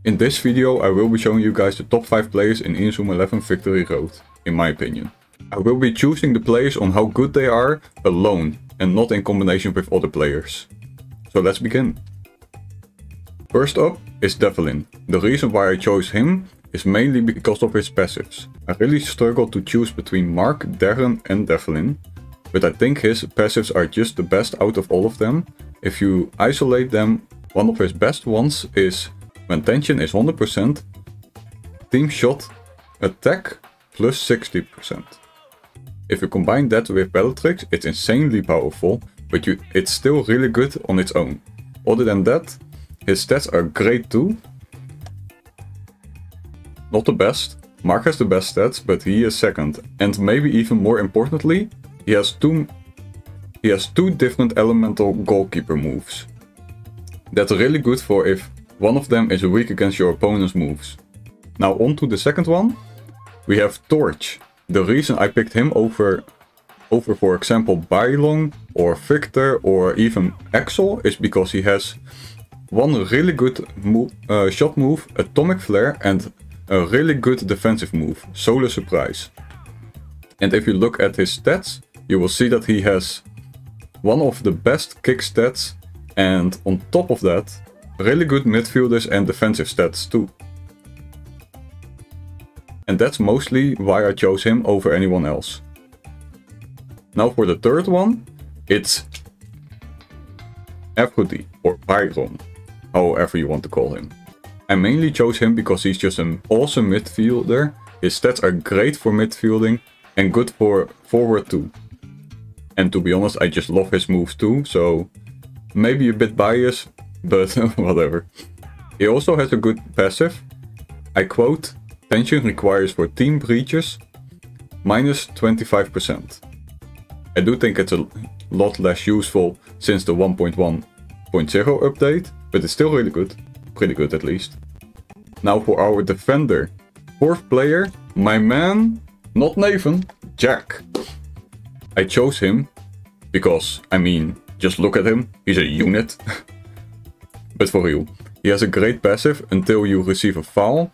In this video I will be showing you guys the top 5 players in Inazuma 11 Victory Road, in my opinion. I will be choosing the players on how good they are alone and not in combination with other players. So let's begin. First up is Devlin. The reason why I chose him is mainly because of his passives. I really struggled to choose between Mark, Darren and Devlin, but I think his passives are just the best out of all of them. If you isolate them, one of his best ones is when tension is 100%, team shot attack plus 60%. If you combine that with Bellatrix, it's insanely powerful, but it's still really good on its own. Other than that, his stats are great too. Not the best. Mark has the best stats, but he is second. And maybe even more importantly, he has two different elemental goalkeeper moves. That's really good for if one of them is weak against your opponent's moves. Now on to the second one. We have Torch. The reason I picked him over for example Bylong or Victor or even Axel is because he has one really good shot move, Atomic Flare, and a really good defensive move, Solar Surprise. And if you look at his stats, you will see that he has one of the best kick stats, and on top of that, really good midfielders and defensive stats too. And that's mostly why I chose him over anyone else. Now for the third one, it's Aphrodite or Byron, however you want to call him. I mainly chose him because he's just an awesome midfielder. His stats are great for midfielding and good for forward too. And to be honest, I just love his moves too, so maybe a bit biased, but whatever. He also has a good passive. I quote, tension requires for team breaches minus 25%. I do think it's a lot less useful since the 1.1.0 update, but it's still really good. Pretty good at least. Now for our defender. Fourth player, my man, not Nathan, Jack. I chose him because, I mean, just look at him, he's a unit. But for real, he has a great passive until you receive a foul.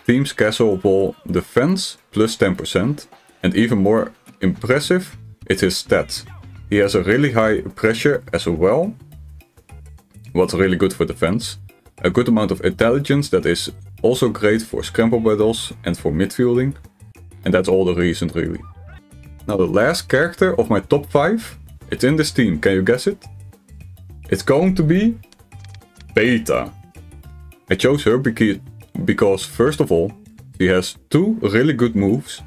Team's castle wall defense plus 10%. And even more impressive, it's his stats. He has a really high pressure as well. What's really good for defense. A good amount of intelligence that is also great for scramble battles and for midfielding. And that's all the reason really. Now the last character of my top 5, it's in this team, can you guess it? It's going to be Beta. I chose her because first of all, she has 2 really good moves,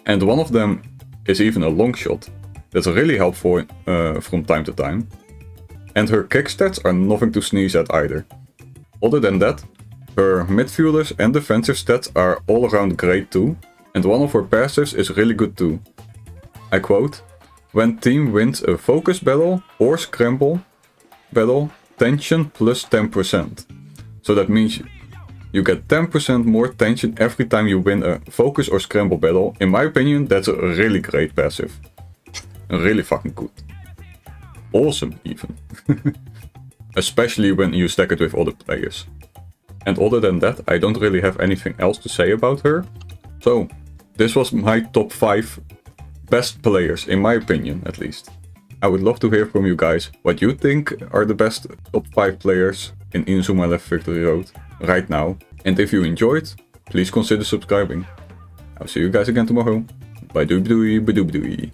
and one of them is even a long shot. That's really helpful from time to time. And her kick stats are nothing to sneeze at either. Other than that, her midfielders and defensive stats are all around great too, and one of her passives is really good too. I quote, when team wins a focus battle or scramble battle, tension plus 10%. So that means you get 10% more tension every time you win a focus or scramble battle. In my opinion, that's a really great passive. Really fucking good. Awesome even. Especially when you stack it with other players. And other than that, I don't really have anything else to say about her. So, this was my top 5 best players, in my opinion at least. I would love to hear from you guys what you think are the best top 5 players in Inazuma 11 Victory Road right now. And if you enjoyed, please consider subscribing. I'll see you guys again tomorrow. Bye doobie doobie.